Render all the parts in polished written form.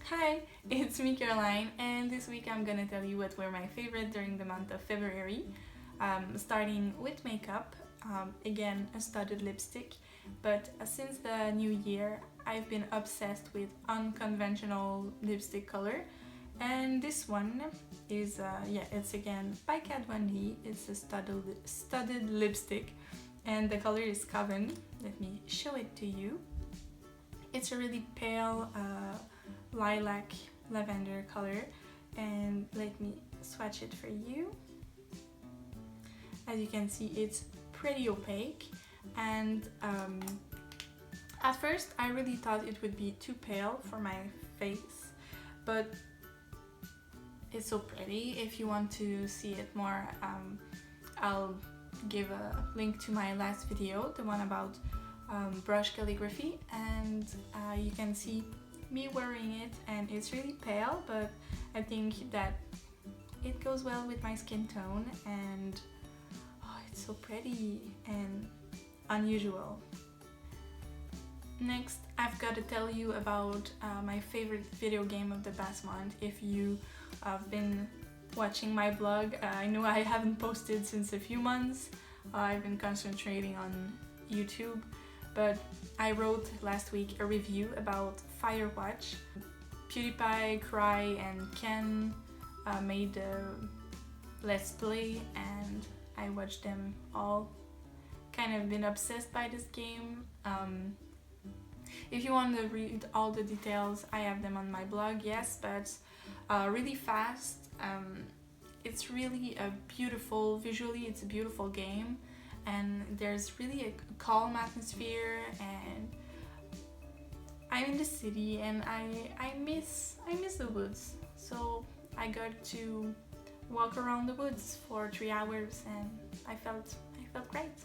Hi, it's me Caroline, and this week I'm gonna tell you what were my favorite during the month of February. Starting with makeup, again a studded lipstick, but since the new year I've been obsessed with unconventional lipstick color, and this one is it's again by Kat Von D. It's a studded lipstick, and the color is Coven. Let me show it to you. It's a really pale lilac lavender color, and let me swatch it for you. As you can see, it's pretty opaque, and at first I really thought it would be too pale for my face, but it's so pretty. If you want to see it more, I'll give a link to my last video, the one about brush calligraphy, and you can see me wearing it, and it's really pale, but I think that it goes well with my skin tone, and it's so pretty and unusual. Next, I've got to tell you about my favorite video game of the past month. If you have been watching my blog, I know I haven't posted since a few months. I've been concentrating on YouTube, but I wrote last week a review about Firewatch. PewDiePie, Cry, and Ken made a Let's Play, and I watched them all. Kind of been obsessed by this game. If you want to read all the details, I have them on my blog, yes, but really fast. It's really a beautiful, visually it's a beautiful game, and there's really a calm atmosphere, and I'm in the city, and I miss the woods, so I got to walk around the woods for 3 hours, and I felt great.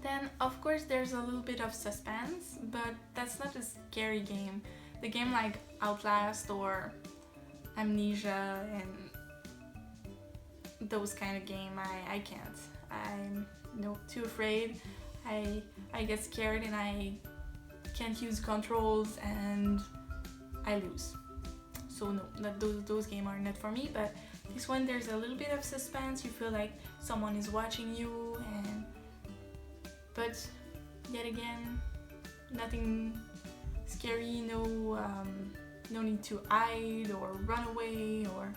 Then of course there's a little bit of suspense, but that's not a scary game. The game like Outlast or Amnesia and those kind of game, I can't. I'm too afraid. I get scared and I can't use controls and I lose. So no, those games are not for me, but this one there's a little bit of suspense. You feel like someone is watching you, but yet again, nothing scary, no need to hide or run away, or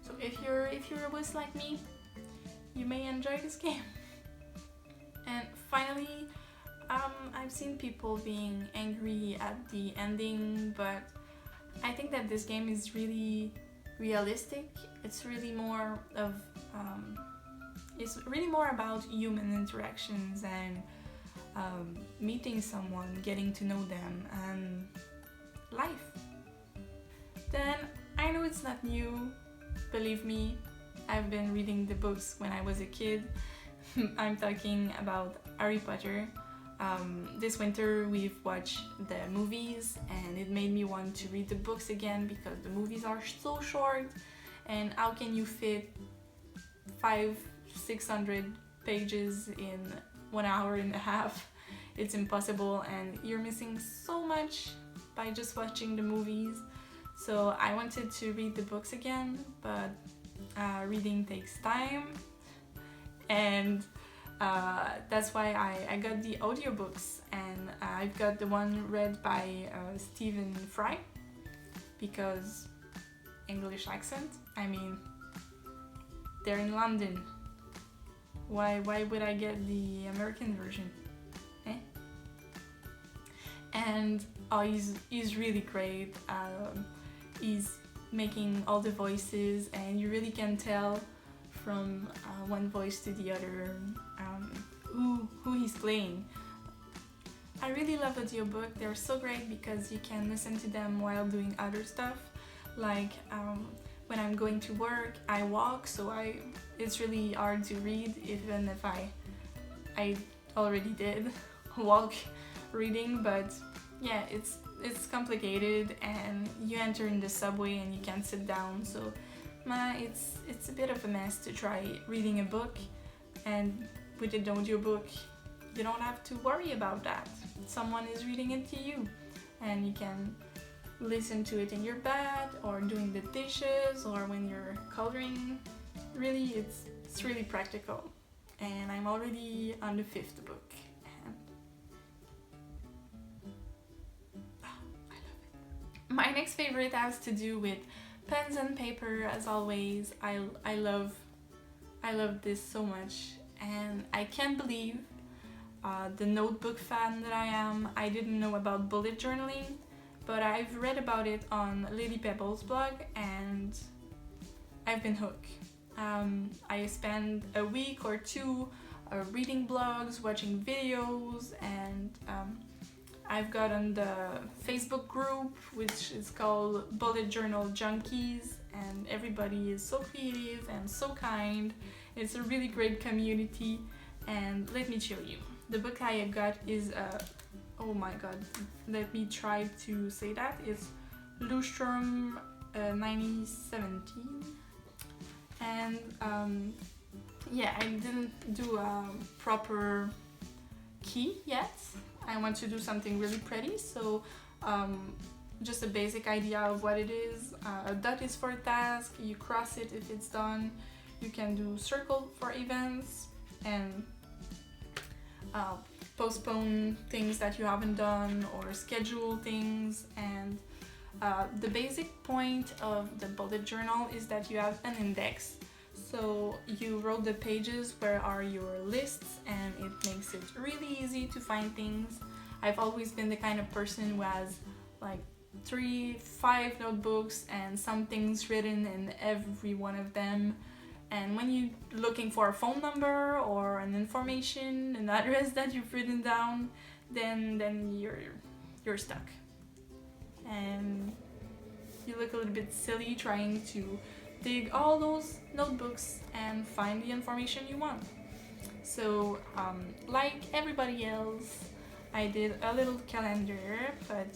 so if you're a wuss like me, you may enjoy this game. And finally, I've seen people being angry at the ending, but I think that this game is really realistic. It's really more of about human interactions and meeting someone, getting to know them, and life. Then I know it's not new. Believe me, I've been reading the books when I was a kid. I'm talking about Harry Potter. This winter we've watched the movies, and it made me want to read the books again because the movies are so short, and how can you fit 500-600 pages in 1 hour and a half? It's impossible, and you're missing so much by just watching the movies. So I wanted to read the books again, but reading takes time, and that's why I got the audiobooks, and I've got the one read by Stephen Fry, because English accent, I mean, they're in London. Why would I get the American version? And he's really great. He's making all the voices, and you really can tell from one voice to the other who he's playing. I really love audiobook. They're so great because you can listen to them while doing other stuff. Like when I'm going to work, I walk, so it's really hard to read, even if I already did walk reading, but yeah, it's complicated, and you enter in the subway and you can't sit down, so it's a bit of a mess to try reading a book, and with an audiobook you don't have to worry about that. Someone is reading it to you. and you can listen to it in your bed or doing the dishes or when you're coloring. Really, it's really practical. And I'm already on the 5th book. And I love it. My next favorite has to do with pens and paper, as always. I love this so much, and I can't believe the notebook fan that I am. I didn't know about bullet journaling, but I've read about it on Lady Pebble's blog, and I've been hooked. I spend a week or two reading blogs, watching videos, and I've got on the Facebook group, which is called Bullet Journal Junkies, and everybody is so creative and so kind. It's a really great community, and let me show you. The book I got is, oh my god, let me try to say that. It's Lustrum 9017. And yeah, I didn't do a proper key yet. I want to do something really pretty, so just a basic idea of what it is. A dot is for a task, you cross it if it's done. You can do circle for events, and postpone things that you haven't done or schedule things. And the basic point of the bullet journal is that you have an index. So you wrote the pages where are your lists, and it makes it really easy to find things. I've always been the kind of person who has like 3-5 notebooks and some things written in every one of them. And when you're looking for a phone number or an information, an address that you've written down, then you're stuck. And you look a little bit silly trying to dig all those notebooks and find the information you want. So, like everybody else, I did a little calendar, but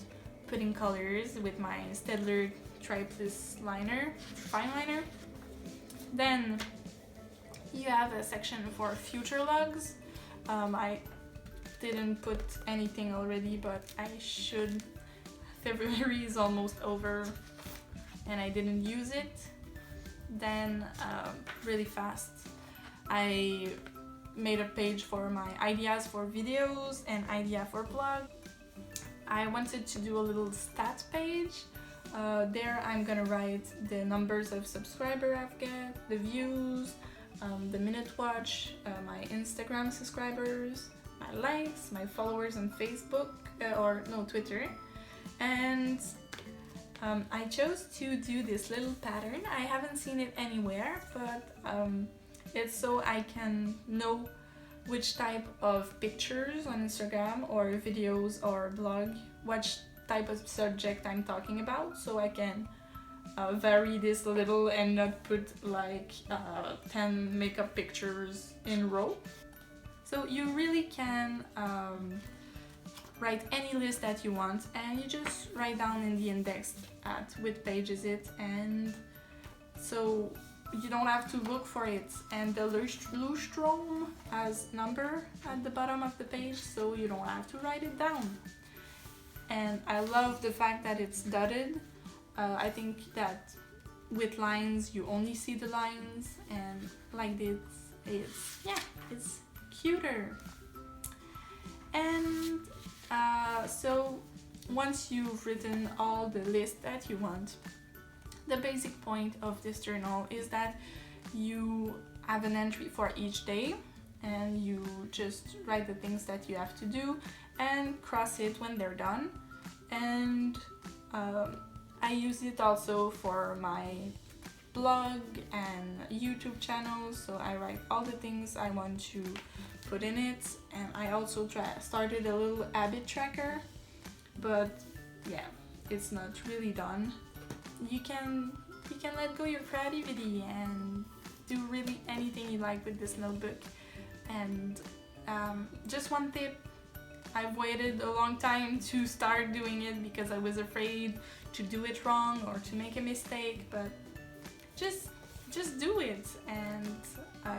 put in colors with my Staedtler Triplus liner, fine liner. Then you have a section for future logs. I didn't put anything already, but I should. February is almost over and I didn't use it. Then really fast, I made a page for my ideas for videos and idea for blog. I wanted to do a little stat page. There I'm gonna write the numbers of subscribers I've got, the views, the minute watch, my Instagram subscribers, my likes, my followers on Facebook, Twitter. And I chose to do this little pattern. I haven't seen it anywhere, but it's so I can know which type of pictures on Instagram or videos or blog, which type of subject I'm talking about, so I can vary this a little and not put like 10 makeup pictures in a row. So you really can write any list that you want, and you just write down in the index at which page is it, and so you don't have to look for it. And the lustrum has number at the bottom of the page, so you don't have to write it down. And I love the fact that it's dotted. I think that with lines you only see the lines, and like this it's cuter. And so once you've written all the list that you want, the basic point of this journal is that you have an entry for each day, and you just write the things that you have to do and cross it when they're done. And I use it also for my blog and YouTube channel, so I write all the things I want to put in it. And I also started a little habit tracker, but yeah, it's not really done. You can let go your creativity and do really anything you like with this notebook. And just one tip, I've waited a long time to start doing it because I was afraid to do it wrong or to make a mistake, but just do it, and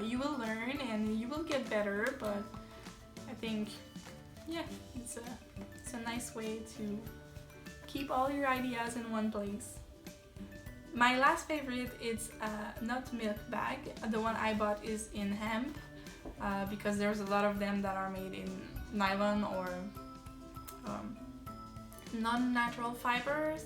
you will learn and you will get better. But I think, yeah, it's a nice way keep all your ideas in one place. My last favorite is a nut milk bag. The one I bought is in hemp because there's a lot of them that are made in nylon or non-natural fibers.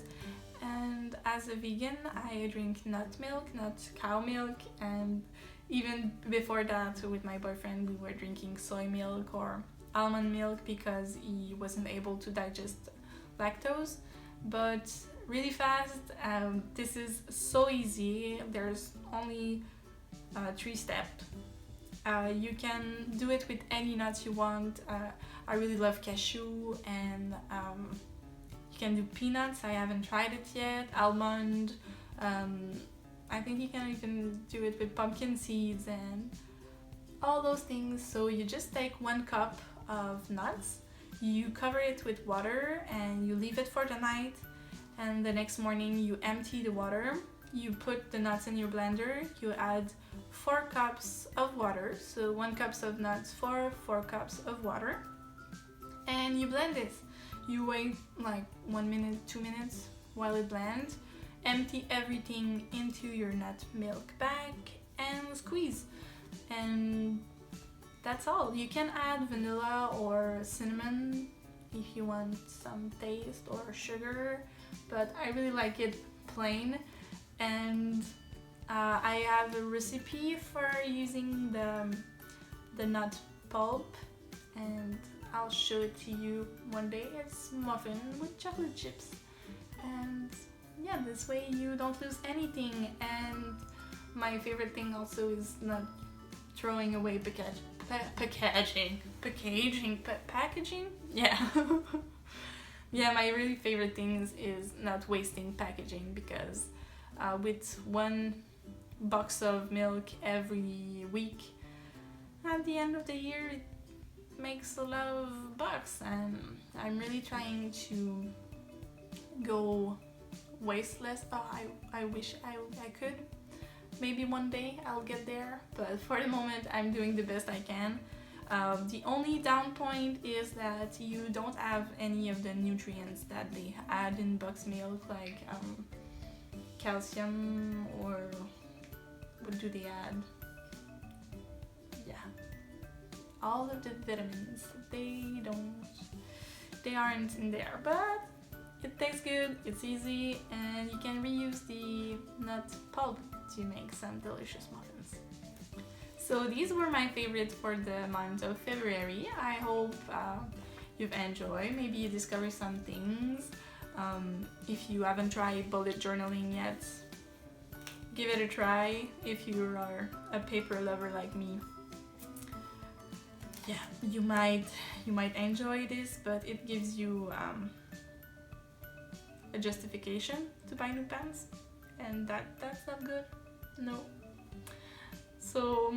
And as a vegan, I drink nut milk, not cow milk, and even before that with my boyfriend we were drinking soy milk or almond milk because he wasn't able to digest lactose. But really fast, this is so easy. There's only 3 steps. You can do it with any nuts you want. I really love cashew, and you can do peanuts. I haven't tried it yet. Almond. I think you can even do it with pumpkin seeds and all those things. So you just take 1 cup of nuts, you cover it with water and you leave it for the night, and the next morning you empty the water, you put the nuts in your blender, you add 4 cups of water, so 1 cup of nuts for 4 cups of water, and you blend it. You wait like 1 minute, 2 minutes while it blends, empty everything into your nut milk bag and squeeze, and that's all. You can add vanilla or cinnamon if you want some taste, or sugar, but I really like it plain. And I have a recipe for using the nut pulp, and I'll show it to you one day. It's muffin with chocolate chips, and yeah, this way you don't lose anything. And my favorite thing also is not throwing away packaging. Yeah. Yeah, my really favorite things is not wasting packaging, because with 1 box of milk every week, at the end of the year it makes a lot of bucks, and I'm really trying to go wasteless. I wish I could. Maybe one day I'll get there, but for the moment I'm doing the best I can. The only down point is that you don't have any of the nutrients that they add in box milk, like calcium, or what do they add? Yeah, all of the vitamins, they aren't in there, but it tastes good, it's easy, and you can reuse the nut pulp to make some delicious muffins. So these were my favorites for the month of February. I hope you've enjoyed. Maybe you discovered some things. If you haven't tried bullet journaling yet, give it a try if you are a paper lover like me. Yeah, you might enjoy this, but it gives you a justification to buy new pens, and that's not good. No. So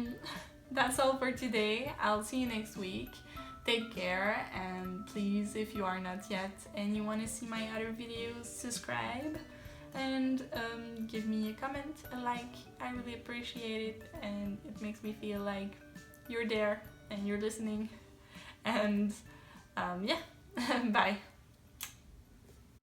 that's all for today. I'll see you next week. Take care, and please, if you are not yet and you want to see my other videos, subscribe and give me a comment, a like. I really appreciate it, and it makes me feel like you're there and you're listening. And yeah, bye.